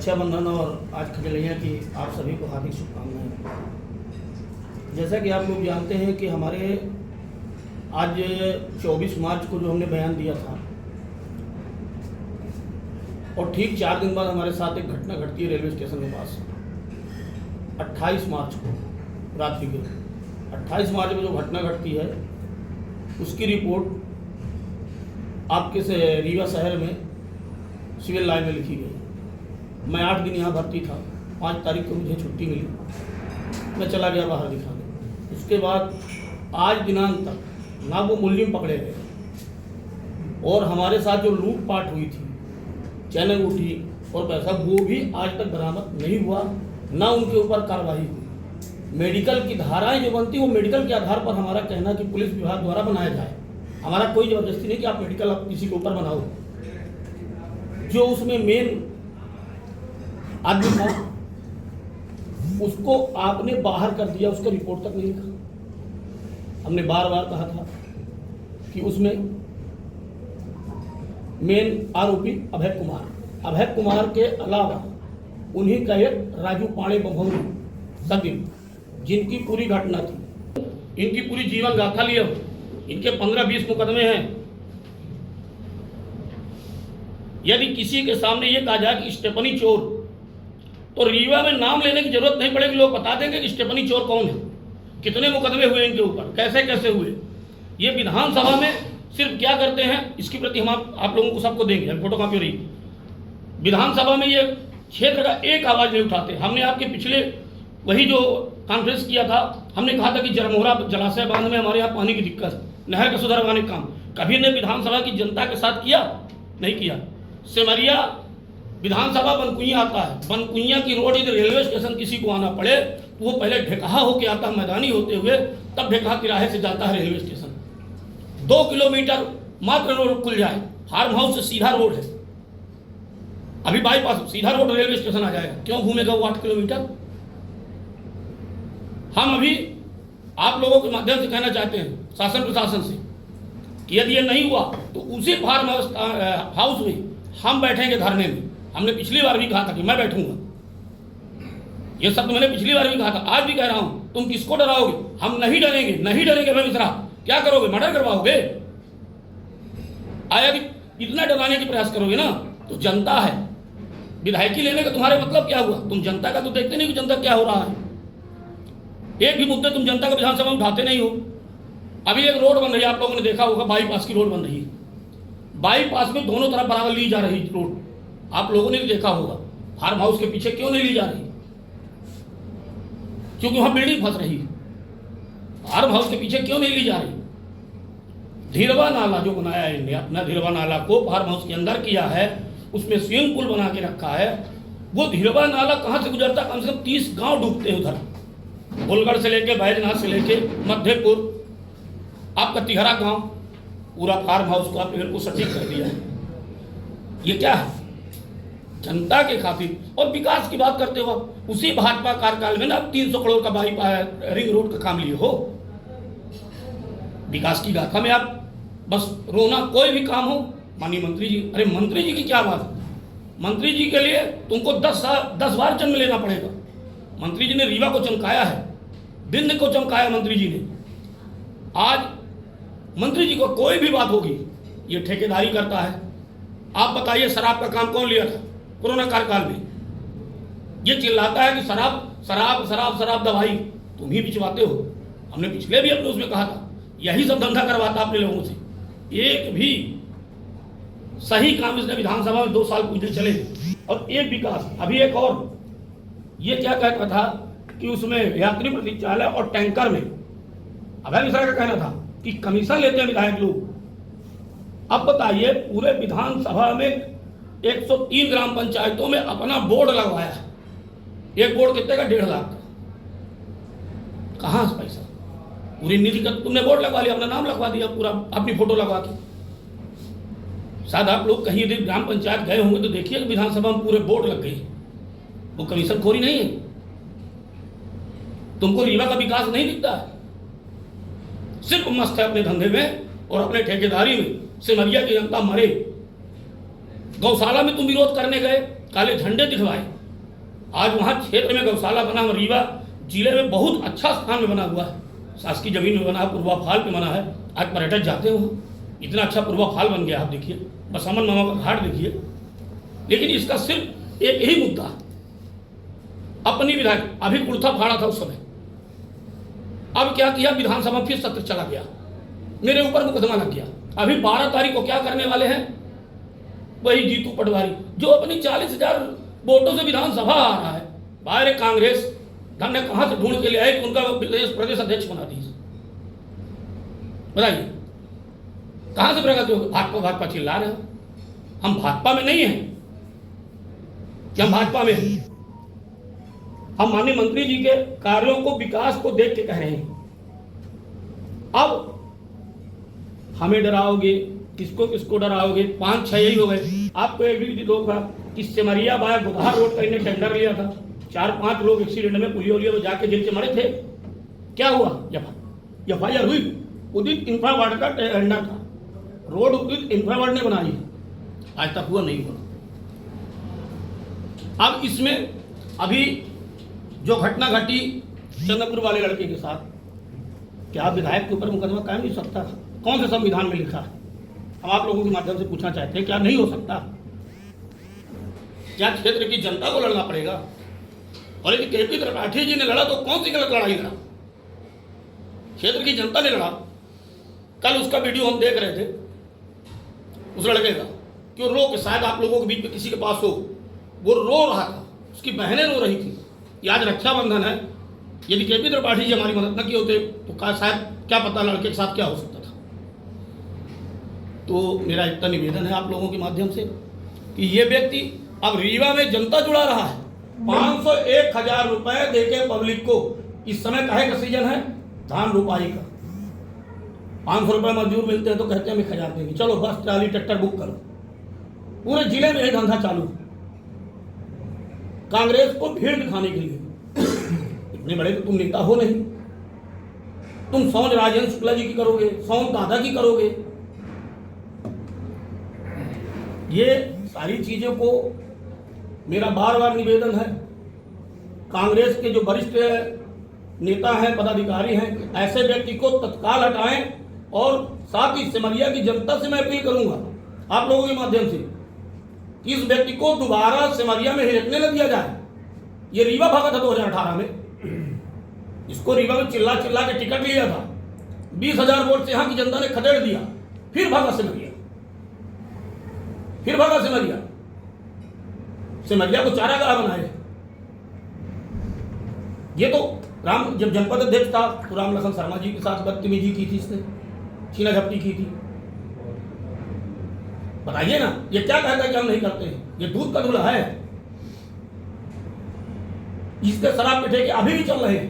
रक्षाबंधन और आज खजलियाँ की आप सभी को हार्दिक शुभकामनाएं। जैसा कि आप लोग जानते हैं कि हमारे आज 24 मार्च को जो हमने बयान दिया था और ठीक 4 दिन बाद हमारे साथ एक घटना घटती है रेलवे स्टेशन के पास। 28 मार्च को रात्रि के 28 मार्च में जो घटना घटती है उसकी रिपोर्ट आपके से रीवा शहर में सिविल लाइन में लिखी गई। मैं 8 दिन यहाँ भर्ती था। 5 तारीख को मुझे छुट्टी मिली, मैं चला गया बाहर दिखाने। उसके बाद आज दिनांक तक ना वो मुलजिम पकड़े गए और हमारे साथ जो लूटपाट हुई थी, चैन अंगूठी और पैसा, वो भी आज तक बरामद नहीं हुआ, ना उनके ऊपर कार्रवाई हुई। मेडिकल की धाराएं जो बनती वो मेडिकल के आधार पर हमारा कहना कि पुलिस विभाग द्वारा बनाया जाए। हमारा कोई जबरदस्ती नहीं कि आप मेडिकल आप किसी के ऊपर बनाओ। जो उसमें मेन आदमी था उसको आपने बाहर कर दिया, उसका रिपोर्ट तक नहीं लिखा। हमने बार बार कहा था कि उसमें मेन आरोपी अभय कुमार के अलावा उन्हीं का एक राजू पाणे बभौरी सदिम, जिनकी पूरी घटना थी, इनकी पूरी जीवन गाथा लिए हो, इनके 15-20 मुकदमे हैं। यदि किसी के सामने ये कहा जाए कि स्टेफनी चोर, तो रीवा में नाम लेने की जरूरत नहीं पड़ेगी, लोग बता देंगे कि स्टेफनी चोर कौन है, कितने मुकदमे हुए इनके ऊपर, कैसे कैसे हुए। ये विधानसभा में सिर्फ क्या करते हैं, इसकी प्रति हम आप लोगों को सबको देंगे फोटो कॉपी रही। विधानसभा में ये क्षेत्र का एक आवाज नहीं उठाते। हमने आपके पिछले वही जो कॉन्फ्रेंस किया था, हमने कहा था कि जरमोहरा जलाशय बांध में हमारे यहाँ पानी की दिक्कत है, नहर का सुधारवाने का काम कभी ने विधानसभा की जनता के साथ किया नहीं किया। सिमरिया विधानसभा बनकुइया आता है, बनकुइया की रोड यदि रेलवे स्टेशन किसी को आना पड़े तो वो पहले ढेकहा होके आता है, मैदानी होते हुए, तब ढेकहा तिराहे से जाता है रेलवे स्टेशन। 2 किलोमीटर मात्र रोड खुल जाए, फार्म हाउस से सीधा रोड है, अभी बाईपास सीधा रोड रेलवे स्टेशन आ जाएगा, क्यों घूमेगा वो 8 किलोमीटर। हम अभी आप लोगों के माध्यम से कहना चाहते हैं शासन प्रशासन से कि यदि ये नहीं हुआ तो उसी फार्म हाउस में हम बैठेंगे धरने में। हमने पिछली बार भी कहा था कि मैं बैठूंगा, ये शब्द मैंने पिछली बार भी कहा था, आज भी कह रहा हूं। तुम किसको डराओगे? हम नहीं डरेंगे, नहीं डरेंगे। भाई मिश्रा, क्या करोगे? मर्डर करवाओगे? आया कि इतना डराने की प्रयास करोगे ना, तो जनता है, विधायकी लेने का तुम्हारे मतलब क्या हुआ? तुम जनता का तो देखते नहीं कि जनता क्या हो रहा है। एक भी मुद्दे तुम जनता का विधानसभा में उठाते नहीं हो। अभी एक रोड बन रही है, आप लोगों ने देखा होगा, बाईपास की रोड बन रही है। बाईपास में दोनों तरफ बराबर ली जा रही रोड, आप लोगों ने भी देखा होगा। फार्म हाउस के पीछे क्यों नहीं ली जा रही? क्योंकि वहां बिल्डिंग फंस रही है। फार्म हाउस के पीछे क्यों नहीं ली जा रही? धीरवा नाला जो बनाया है इन्होंने, अपना धीरवा नाला को फार्म हाउस के अंदर किया है, उसमें स्विमिंग पूल बना के रखा है। वो धीरवा नाला कहां से गुजरता? कम से कम 30 गांव डूबते हैं उधर, गोलगढ़ से लेके बैजनाथ से लेके मध्यपुर, आपका तिहरा गांव, पूरा फार्म हाउस को आपने बिल्कुल सटीक कर दिया है। ये क्या है? जनता के खातिर और विकास की बात करते हो। उसी भाजपा कार्यकाल में ना 300 करोड़ का रिंग रोड का काम लिए हो। विकास की गाथा में आप बस रोना, कोई भी काम हो। माननीय मंत्री जी, अरे मंत्री जी की क्या बात? मंत्री जी के लिए तुमको 10 बार जन्म लेना पड़ेगा। मंत्री जी ने रीवा को चमकाया है, बिंद को चमकाया मंत्री जी ने। आज मंत्री जी को कोई भी बात होगी, ये ठेकेदारी करता है। आप बताइए, शराब का काम कौन लिया था कोरोना कार्यकाल में? ये चिल्लाता है कि शराब शराब शराब शराब दवाई तुम ही बिचवाते हो। हमने पिछले भी अपने उसमें कहा था, यही सब धंधा करवाता अपने लोगों से। एक भी सही काम इसने विधानसभा में 2 साल पूरे चले, और एक विकास। अभी एक और ये क्या कहता था कि उसमें यात्री प्रतीक्षालय और टैंकर में अभय मिश्रा का कहना था कि कमीशन लेते हैं विधायक लोग। अब बताइए, पूरे विधानसभा में 103 ग्राम पंचायतों में अपना बोर्ड लगवाया है। एक बोर्ड कितने का? 1.5 लाख का। कहां से पैसा? पूरी निधि का तुमने बोर्ड लगवा लिया, अपना नाम लगवा दिया, पूरा अपनी फोटो लगवा के। शायद आप लोग कहीं यदि ग्राम पंचायत गए होंगे तो देखिए कि विधानसभा में पूरे बोर्ड लग गई। वो कमीशन खोरी नहीं है। तुमको रीवा का विकास नहीं दिखता है, सिर्फ मस्त है अपने धंधे में और अपने ठेकेदारी में। सिमरिया की जनता मरे। गौशाला में तुम विरोध करने गए, काले झंडे दिखवाए, आज वहाँ क्षेत्र में गौशाला बना, रीवा जिले में बहुत अच्छा स्थान में बना हुआ है, शासकीय जमीन में बना है, पूर्वा फाल पे बना है। आज पर्यटक जाते हो, इतना अच्छा पूर्वा फाल बन गया। आप देखिए बसामन मामा का घाट देखिए। लेकिन इसका सिर्फ एक ही मुद्दा, अपनी विधायक अभी कुर्था फाड़ा था उस समय, अब क्या किया, विधानसभा फिर सत्र चला गया, मेरे ऊपर मुकदमा लग गया। अभी 12 तारीख को क्या करने वाले हैं, वही जीतू पटवारी जो अपनी 40,000 वोटों से विधानसभा आ रहा है, बाहर कांग्रेस धन्य कहां से ढूंढ के ले आए कि उनका प्रदेश अध्यक्ष बना दी। बताइए कहां से प्रगति होगी? भाजपा भाजपा चिल्ला रहे हो, हम भाजपा में नहीं हैं क्या? हम भाजपा में हैं। हम माननीय मंत्री जी के कार्यों को, विकास को देख के कह रहे हैं। अब हमें डराओगे, किसको किसको डराओगे? 5-6 ही हो गए। आपको एक भी विदित होगा कि सिमरिया बाया बुधार रोड का इन्हें टेंडर लिया था, 4-5 लोग एक्सीडेंट में पुलियो में जाके जेल से मरे थे। क्या हुआ? एफआईआर हुई। उदित इंफ्रावर्ल्ड का टेंडर था, रोड उदित इंफ्रावर्ल्ड ने बनाई, आज तक हुआ नहीं हुआ। अब इसमें अभी जो घटना घटी चंद्रपुर वाले लड़के के साथ, क्या विधायक के ऊपर मुकदमा कायम नहीं हो सकता? कौन से संविधान में लिखा है? हम आप लोगों के माध्यम से पूछना चाहते हैं, क्या नहीं हो सकता? क्या क्षेत्र की जनता को लड़ना पड़ेगा? और यदि केपी त्रिपाठी जी ने लड़ा तो कौन सी गलत लड़ाई लड़ा? क्षेत्र की जनता ने लड़ा। कल उसका वीडियो हम देख रहे थे, उस लड़के का, कि वो रो के, शायद आप लोगों के बीच में किसी के पास हो, वो रो रहा था, उसकी बहनें रो रही थी। ये आज रक्षाबंधन है, यदि केपी त्रिपाठी जी हमारी मदद न किए होते तो शायद क्या पता लड़के के साथ क्या हो सकता था। तो मेरा इतना निवेदन है आप लोगों के माध्यम से कि ये व्यक्ति अब रीवा में जनता जुड़ा रहा है, 501,000 रुपए देके पब्लिक को। इस समय काहे का सीजन है? धान रोपाई का। 500 रुपए मजदूर मिलते हैं तो कहते हैं हम 1,000 देंगे, चलो बस ट्राली ट्रैक्टर बुक करो। पूरे जिले में यही धंधा चालू, कांग्रेस को भीड़ दिखाने के लिए। इतने बड़े तो तुम नेता हो नहीं, तुम सौन राजेंद्र शुक्ला जी की करोगे, सौन दादा की करोगे। ये सारी चीजों को मेरा बार बार निवेदन है, कांग्रेस के जो वरिष्ठ नेता हैं, पदाधिकारी हैं, ऐसे व्यक्ति को तत्काल हटाएं। और साथ ही सिमरिया की जनता से मैं अपील करूंगा आप लोगों के माध्यम से कि इस व्यक्ति को दोबारा सिमरिया में हिरकने न दिया जाए। ये रीवा भागा था 2018 में, इसको रीवा में चिल्ला चिल्ला के टिकट लिया था, 20,000 वोट से यहाँ की जनता ने खदेड़ दिया, फिर भागा सिमरिया, फिर भागा सिमरिया। सिमरिया को चारागाह बनाए। ये तो राम जब जनपद अध्यक्ष था तो राम लखन शर्मा जी के साथ बदतमीजी की थी, इसने छीना झपटी की थी। बताइए ना, ये क्या कहता है कि हम नहीं करते हैं? ये दूध का दूल्हा है। इसके शराब के ठेके अभी भी चल रहे हैं।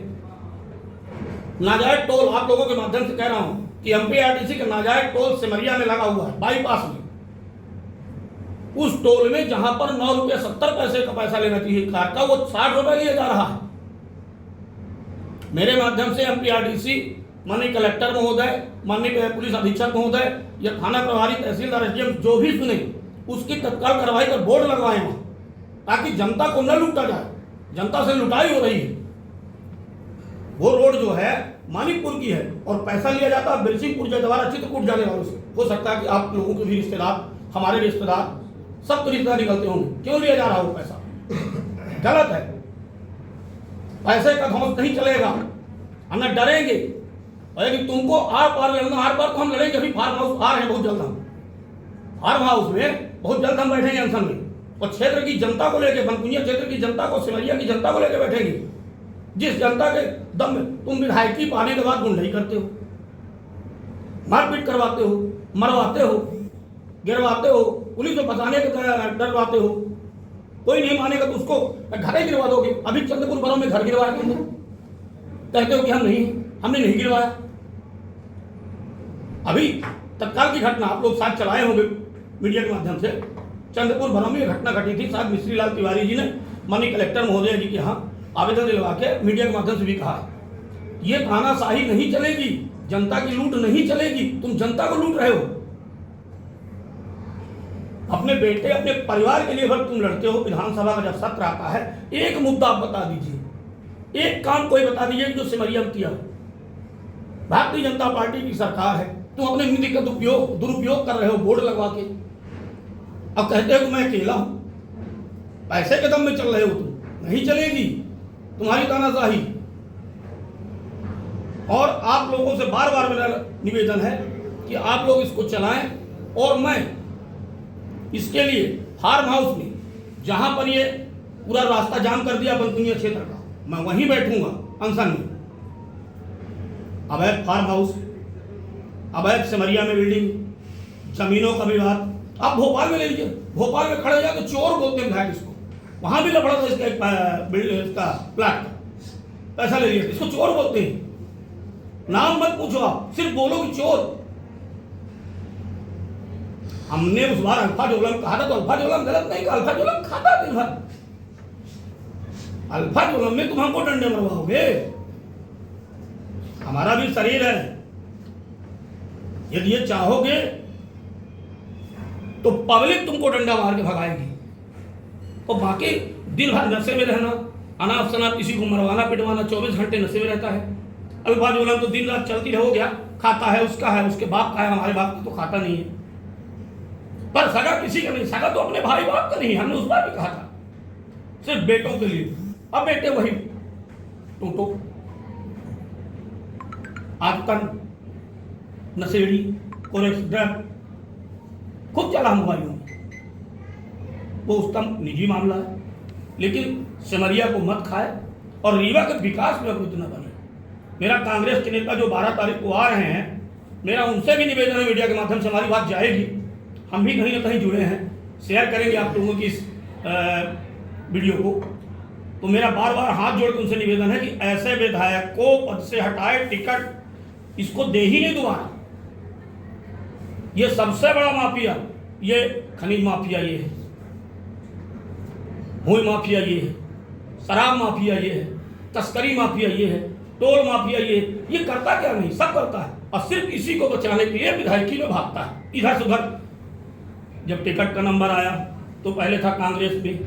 नाजायज टोल, आप लोगों के माध्यम से कह रहा हूं कि एमपीआरटीसी का नाजायज टोल सिमरिया में लगा हुआ है, बाईपास में। उस टोल में जहां पर 9 रुपये 70 पैसे का पैसा लेना चाहिए कार का, वो 60 रुपए लिया जा रहा है। मेरे माध्यम से एमपीआरटीसी, माननीय कलेक्टर महोदय, माननीय पुलिस अधीक्षक महोदय या थाना प्रभारी, तहसीलदार, एसडीएम जो भी सुने उसकी तत्काल कार्रवाई कर बोर्ड लगवाए वहां, ताकि जनता को न लूटा जाए। जनता से लुटाई हो रही है। वो रोड जो है मानिकपुर की है और पैसा लिया जाता है बिरसिंहपुर, जयद्वारा, चित्रकूट जाने वालों से। हो सकता है कि आप लोगों के भी रिश्तेदार, हमारे रिश्तेदार, सब रिश्तेदार निकलते होंगे। क्यों लिया जा रहा हो पैसा? गलत है। पैसे का धौंस नहीं चलेगा, हम न डरेंगे। और यदि तुमको आर पार लड़ना, आर पार तो हम लड़ेंगे। अभी फार्म हाउस आ रहे हैं बहुत जल्द, हम फार्म हाउस में बहुत जल्द हम बैठेंगे अनशन में, और क्षेत्र की जनता को लेकर, बनकुनिया क्षेत्र की जनता को, सिमरिया की जनता को लेकर बैठेंगे। जिस जनता के दम में तुम विधायकी पाने के बाद गुंडाई करते हो, मारपीट करवाते हो, मरवाते हो, गिरवाते हो, पुलिस को फंसाने का डरवाते हो, कोई नहीं मानेगा तो उसको घर ही गिरवा दोगे। अभी चंद्रपुर बरों में घर गिरवाया तुमने, कहते हो कि हमने नहीं गिरवाया। अभी तत्काल की घटना आप लोग साथ चलाए होंगे मीडिया के माध्यम से, चंद्रपुर बरों में घटना घटी थी। साथ मिश्री लाल तिवारी जी ने माननीय कलेक्टर महोदय जी के यहाँ आवेदन दिलवा के मीडिया के माध्यम से भी कहा, ये तानाशाही नहीं चलेगी, जनता की लूट नहीं चलेगी। तुम जनता को लूट रहे हो। अपने बेटे अपने परिवार के लिए अगर तुम लड़ते हो, विधानसभा का जब सत्र आता है, एक मुद्दा आप बता दीजिए, एक काम कोई बता दीजिए कि जो सिमरिया में किया। भारतीय जनता पार्टी की सरकार है, तुम अपने निधि का दुरुपयोग कर रहे हो बोर्ड लगवा के। अब कहते हो कि मैं अकेला हूं, पैसे के दम में चल रहे हो तुम, नहीं चलेगी तुम्हारी तानाशाही। और आप लोगों से बार बार मेरा निवेदन है कि आप लोग इसको चलाएं, और मैं इसके लिए फार्म हाउस में, जहां पर ये पूरा रास्ता जाम कर दिया बनकुनिया क्षेत्र का, मैं वहीं बैठूंगा अनशन में। अवैध फार्म हाउस, अवैध सिमरिया में बिल्डिंग, जमीनों का विवाद, आप भोपाल में ले लीजिए, भोपाल में खड़े जाकर चोर बोलते हैं विधायक इसको, वहां भी लफड़ा था इसका प्लाट, पैसा ले लिया, इसको चोर बोलते हैं। नाम मत पूछो, आप सिर्फ बोलो कि चोर। हमने उस बार अल्फा जोलम कहा था, तो अल्फा जोलम गलत नहीं कहा, अल्फा जोलम खाता दिन भर। अल्फा जोलम में तुम हमको डंडे मरवाओगे? हमारा भी शरीर है, यदि ये चाहोगे तो पब्लिक तुमको डंडा मार के भगाएगी, और बाकी दिन भर नशे में रहना, अनाप शनाप किसी को मरवाना पिटवाना, 24 घंटे नशे में रहता है। अल्फा जोलम तो दिन रात चलती हो गया, खाता है उसका है, उसके बाप का है, हमारे बाप का तो खाता नहीं है। पर सगा किसी का नहीं, सगा तो अपने भाई बाप का नहीं, हमने उस बार भी कहा था, सिर्फ बेटों के लिए। अब बेटे वही टूटो, आजकल नशेड़ी, कोरेक्स ड्रग खुद चला मोबाइलों में, वो उसका निजी मामला है, लेकिन सिमरिया को मत खाए और रीवा के विकास में कुछ न बने। मेरा कांग्रेस के नेता जो 12 तारीख को आ रहे हैं, मेरा उनसे भी निवेदन है, मीडिया के माध्यम से हमारी बात जाएगी, हम भी कहीं ना कहीं जुड़े हैं, शेयर करेंगे आप लोगों की इस वीडियो को। तो मेरा बार बार हाथ जोड़ के उनसे निवेदन है कि ऐसे विधायक को पद से हटाए, टिकट इसको दे ही नहीं दोबारा। ये सबसे बड़ा माफिया, ये खनिज माफिया ये है, भूमि माफिया ये है, शराब माफिया ये है, तस्करी माफिया ये है, टोल माफिया ये करता क्या नहीं, सब करता है, और सिर्फ इसी को बचाने के लिए विधायकी में भागता है इधर से उधर। जब टिकट का नंबर आया तो पहले था कांग्रेस में,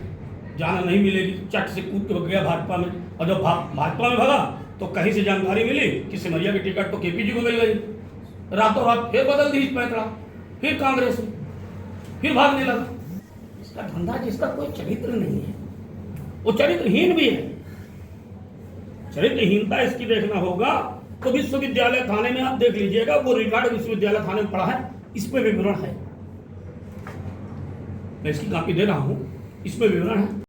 जाना नहीं मिलेगी, चट से कूद के गया भाजपा में, और जब भाजपा में भगा तो कहीं से जानकारी मिली कि सिमरिया की टिकट तो केपी जी को मिल गई, रातों रात फिर बदल दी पैतरा, फिर कांग्रेस में, फिर भागने लगा। इसका धंधा जिसका कोई चरित्र नहीं है, वो चरित्रहीन भी है। चरित्रहीनता इसकी देखना होगा तो विश्वविद्यालय थाने में आप देख लीजिएगा, वो रिकॉर्ड विश्वविद्यालय थाने में पड़ा है, इसमें विवरण है, मैं इसकी कॉपी दे रहा हूं, इसमें विवरण है।